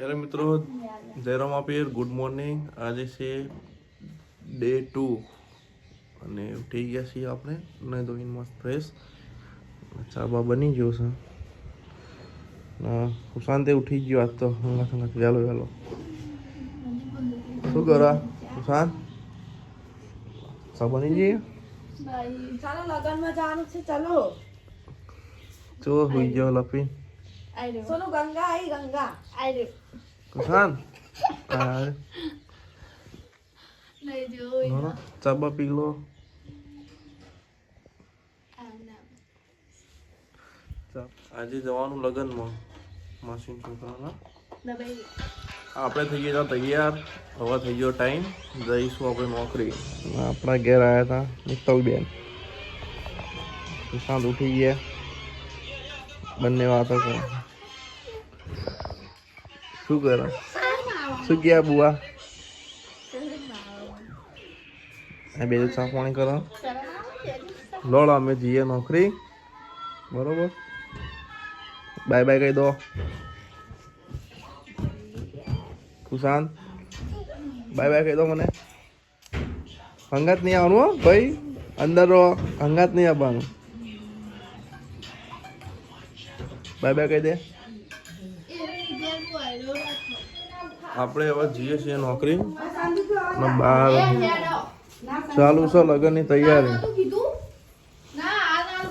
ત્યારે મિત્રો Jairam આપીર good morning. આજે છે ડે 2 અને ઉઠી ગયા છીએ આપણે નહીં તો મસ્ત ફ્રેશ ચા બા બની ગયો છે. સુશાંતે ઉઠી ગયો આજ તો હંગાત વહેલો વહેલો. શું કરા સુશાંત? ચા બની જઈએ ચાલો લગનમાં જવાનું છે. ચાલો ચો હોઈ ગયો લપી સોનુ ગંગા આઈ ગંગા આઈ સુશાંત નહીં જોઈ ચા બા પી લો. આજે જવાનું લગનમાં માસી છોકરાના. આપણે થઈ ગયા તૈયાર. હવે થઈ ગયો ટાઈમ, જઈશું આપણે નોકરી. આપણા ઘેર આવ્યા હતા મિત્તલબેન. સુશાંત ઉઠી ગયા, બંને વાતો કરે. શું કરે? શું ગયા બુઆ? આ બે ચા પાણી કરો. લોડ અમે જઈએ નોકરી. બરોબર, બાય બાય કહી દો. સુશાંત બાય બાય કહી દો મને. હંગાત નહીં આવવાનું હો ભાઈ, અંદર રહો. હંગાત નહીં આવવાનું. બાય બાય કહી દે. આપણે હવે જઈએ છીએ નોકરી. બહાર ચાલુ છે લગ્નની તૈયારી.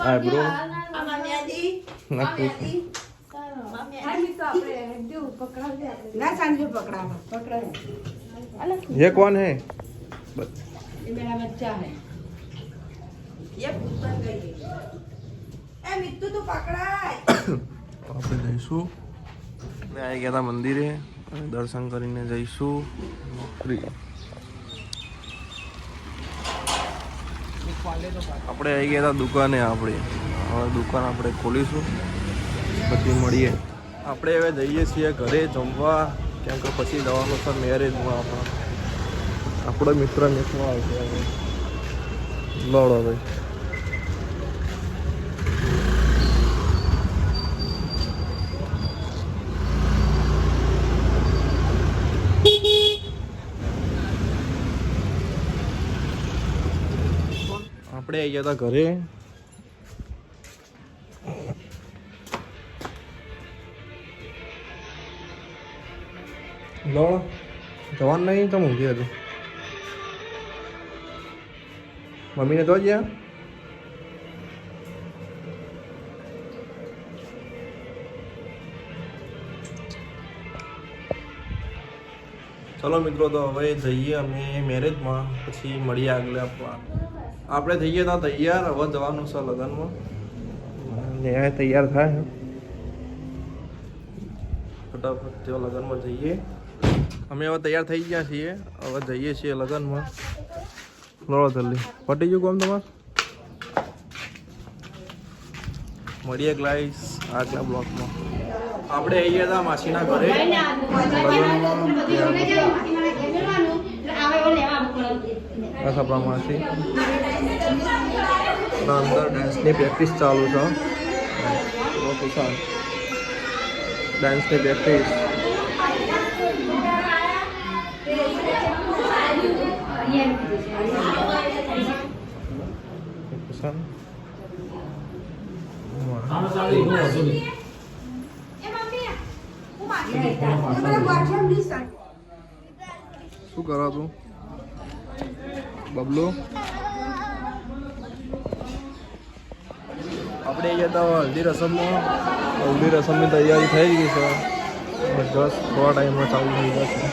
આઈબ્રો ये कौन है? ये मेरा बच्चा है. ये पुत्र गई है. ए मित्तू तो पकड़ा. આપણે જઈશું. આપણે આવી ગયા હતા મંદિરે, દર્શન કરીને જઈશું નોકરી. આપણે આવી ગયા હતા દુકાને. આપણે હવે દુકાન આપણે ખોલીશું, પછી મળીએ. આપણે હવે જઈએ છીએ ઘરે જમવા, કેમ કે પછી જવાનું છે મેરેજમાં. આપણો મિત્ર મેકવા આવશે. લડો ભાઈ. આપણે આવી ગયા હતા ઘરે. લો જવાનું નહીં તો ઊંઘી હતું. મમ્મીને તો ગયા. ચલો મિત્રો, તો હવે જઈએ અમે મેરેજમાં, પછી મળીએ આગળ. આપણે થઈ ગયા હતા તૈયાર. હવે જવાનું છે લગ્નમાં. તૈયાર થાય ફટાફટ તેઓ લગ્નમાં જઈએ. અમે હવે તૈયાર થઈ ગયા છીએ. હવે જઈએ છીએ લગ્નમાં. લડો જલ્દી. પટી ગયું કામ તમારે? મળીએ ગ્લાઈસ આગલા બ્લોકમાં. આપણે આવી ગયા હતા માસીના ઘરે બસ આપણા માસી અંદર ડાન્સની પ્રેક્ટિસ ચાલુ છે. ડાન્સની પ્રેક્ટિસ. શું કરો તું બબલો? આપણે ગયા હતા હલ્દી રસમમાં. હલ્દી રસમની તૈયારી થઈ ગઈ છે. બસ થોડા ટાઈમમાં ચાલુ થઈ જશે.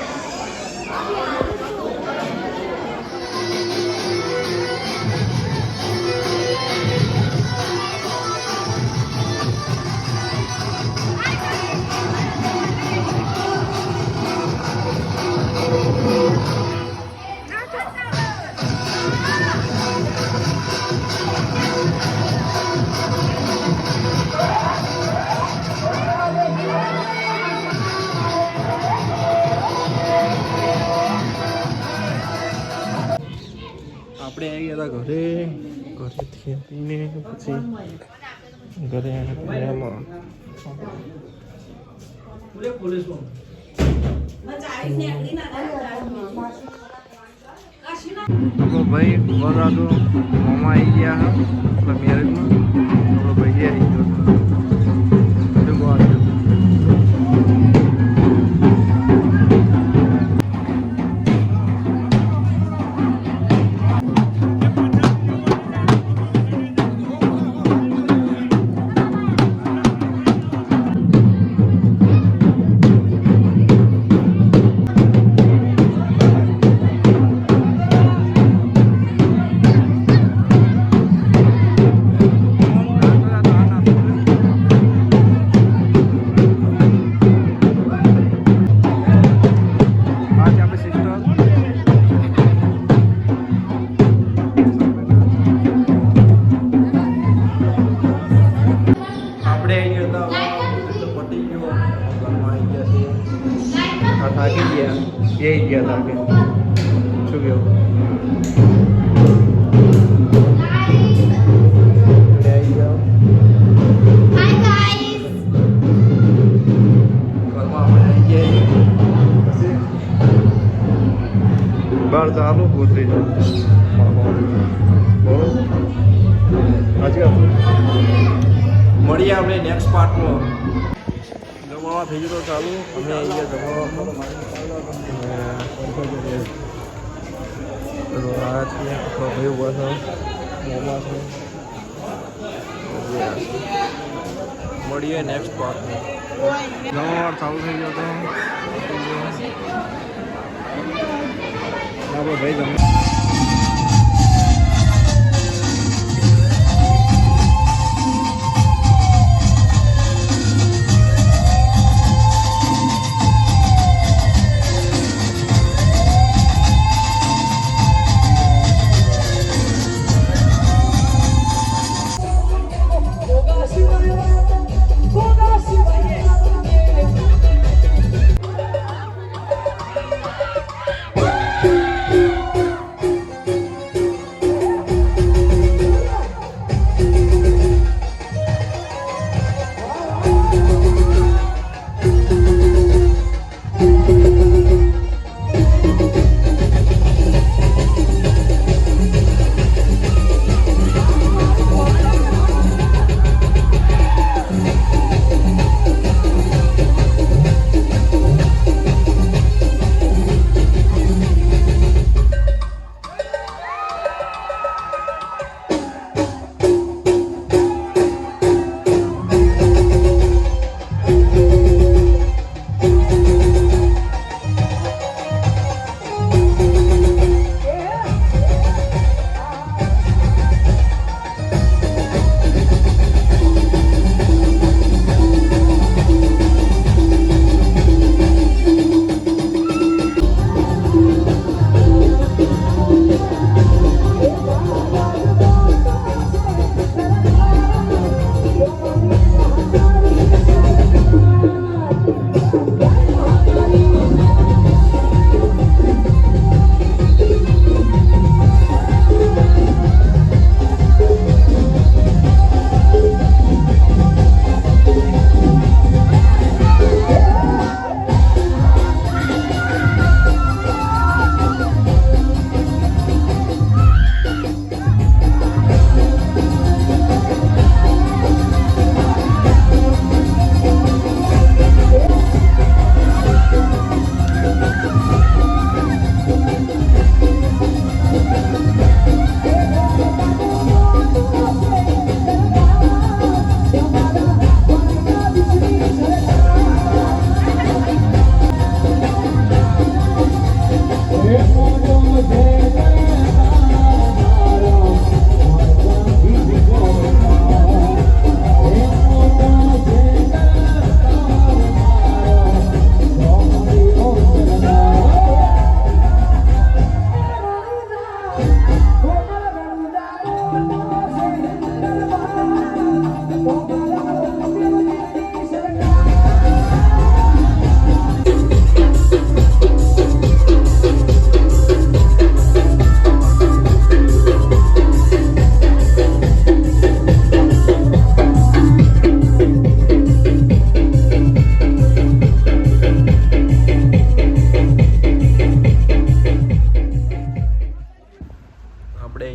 આપણે આવી ગયા હતા ઘરે. ઘરેથી આપીને પછી ઘરે એમાં આપણો ભાઈ વરરાજો મોમાં આવી ગયા હા આપણા મેરેજમાં આપણો ભાઈ આવી ગયો શું વાત છે થાકી ગયા એ ગયા લાગે શું કેવું બાર ચાલુ ગોતરી મળીએ આપણે નેક્સ્ટ પાર્ટમાં જમવા થઈ ગયું તો ચાલુ અમે આવી ગયા જમવામાં આ છીએ આપણો ભાઈ ઉભા છે મોમાં છે મળીએ નેક્સ્ટ પાર્ટમાં જમવા ચાલુ થઈ ગયો તો આપણો ભાઈ જમવા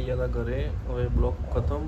આવી ગયા હતા ઘરે. હવે બ્લોગ ખતમ.